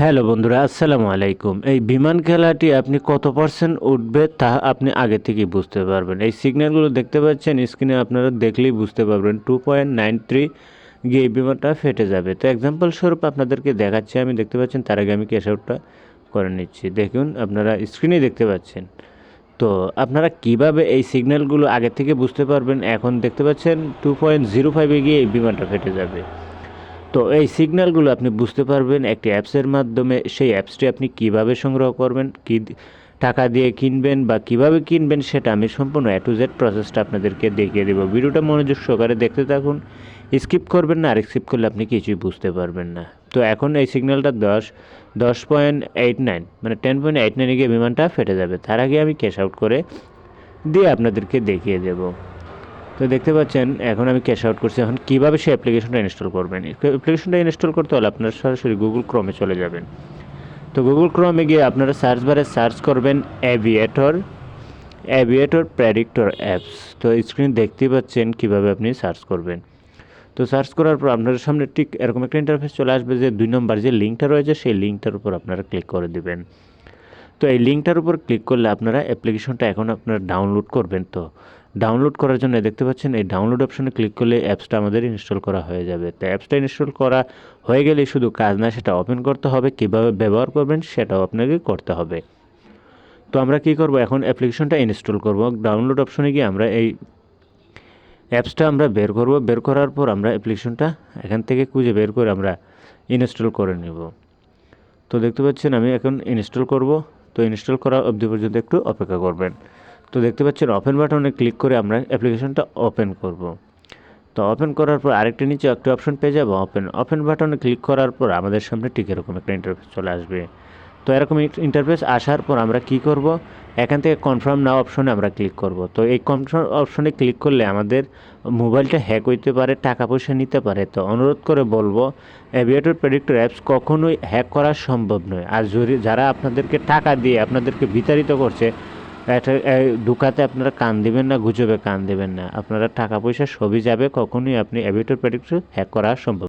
Hello বন্ধুরা, আসসালামু আলাইকুম। এই বিমান খেলাটি আপনি কত পার্সেন্ট উঠবে তা আপনি আগে থেকেই বুঝতে পারবেন। এই সিগন্যালগুলো দেখতে পাচ্ছেন স্ক্রিনে, আপনারা দেখলেই বুঝতে পারবেন 2.93 গিয়ে এই বিমানটা ফেটে যাবে। তো এক্সাম্পল স্বরূপ আপনাদেরকে দেখাচ্ছি, আমি দেখতে পাচ্ছেন, তার আগে আমি ক্যাশ আউটটা করে নিচ্ছি। দেখুন, আপনারা স্ক্রিনে দেখতে পাচ্ছেন। তো আপনারা কিভাবে এই সিগন্যালগুলো আগে থেকে বুঝতে পারবেন? এখন দেখতে পাচ্ছেন 2.05-এ গিয়ে এই বিমানটা ফেটে যাবে। তো এই সিগন্যালগুলো আপনি বুঝতে পারবেন একটি অ্যাপসের মাধ্যমে। সেই অ্যাপসটি আপনি কিভাবে সংগ্রহ করবেন, কি টাকা দিয়ে কিনবেন বা কিভাবে কিনবেন, সেটা আমি সম্পূর্ণ A to Z প্রসেসটা আপনাদেরকে দেখিয়ে দেবো। ভিডিওটা মনোযোগ সহকারে দেখতে থাকুন, স্কিপ করবেন না, আর স্কিপ করলে আপনি কিছুই বুঝতে পারবেন না। তো এখন এই সিগন্যালটা 10.89 মানে 10.89-এ গিয়ে বিমানটা ফেটে যাবে। তার আগে আমি ক্যাশ আউট করে দিয়ে আপনাদেরকে দেখিয়ে দেবো। তো দেখতে পাচ্ছেন এখন আমি ক্যাশ আউট করছি। এখন কীভাবে সেই অ্যাপ্লিকেশনটা ইনস্টল করবেন? অ্যাপ্লিকেশনটা ইনস্টল করতে হলে আপনারা সরাসরি গুগল ক্রোমে চলে যাবেন। তো গুগল ক্রোমে গিয়ে আপনারা সার্চ বারে সার্চ করবেন অ্যাভিয়েটর প্রেডিক্টর অ্যাপস। তো স্ক্রিন দেখতেই পাচ্ছেন কীভাবে আপনি সার্চ করবেন। তো সার্চ করার পর আপনার সামনে ঠিক এরকম একটা ইন্টারফেস চলে আসবে, যে 2 নম্বর যে লিঙ্কটা রয়েছে সেই লিঙ্কটার উপর আপনারা ক্লিক করে দেবেন। তো এই লিঙ্কটার উপর ক্লিক করলে আপনারা অ্যাপ্লিকেশনটা এখন আপনারা ডাউনলোড করবেন। তো ডাউনলোড করার জন্য দেখতে পাচ্ছেন এই ডাউনলোড অপশনে ক্লিক করলে অ্যাপসটা আমাদের ইনস্টল করা হয়ে যাবে। তো অ্যাপসটা ইনস্টল করা হয়ে গেলে শুধু কাজ না, সেটা ওপেন করতে হবে। কীভাবে ব্যবহার করবেন সেটাও আপনাকে করতে হবে। তো আমরা কী করব, এখন অ্যাপ্লিকেশনটা ইনস্টল করব। ডাউনলোড অপশনে গিয়ে আমরা এই অ্যাপসটা আমরা বের করব। বের করার পর আমরা অ্যাপ্লিকেশনটা এখান থেকে খুঁজে বের করে আমরা ইনস্টল করে নেব। তো দেখতে পাচ্ছেন আমি এখন ইনস্টল করব। তো ইনস্টল করা অবধি পর্যন্ত একটু অপেক্ষা করবেন। তো দেখতে পাচ্ছেন ওপেন বাটনে ক্লিক করে আমরা অ্যাপ্লিকেশনটা ওপেন করব। তো ওপেন করার পর আরেকটা নিচে একটা অপশন পেয়ে যাব, ওপেন বাটনে ক্লিক করার পর আমাদের সামনে ঠিক এরকম একটা ইন্টারফেস চলে আসবে। তো এরকম ইন্টারফেস আসার পর আমরা কি করব, এখান থেকে কনফার্ম নাও অপশনে আমরা ক্লিক করব। তো এই কনফার্ম অপশনে ক্লিক করলে আমাদের মোবাইলটা হ্যাক হইতে পারে, টাকা পয়সা নিতে পারে। তো অনুরোধ করে বলবো, অ্যাভিয়েটর প্রেডিক্টর অ্যাপস কখনোই হ্যাক করা সম্ভব নয়। আর যারা আপনাদেরকে টাকা দিয়ে আপনাদেরকে বিতাড়িত করছে, এটা ঢুকাতে আপনারা কান দিবেন না, গুজবে কান দেবেন না। আপনারা টাকা পয়সা সবই যাবে, কখনোই আপনি অ্যাভিয়েটর প্রেডিক্টর হ্যাক করা সম্ভব।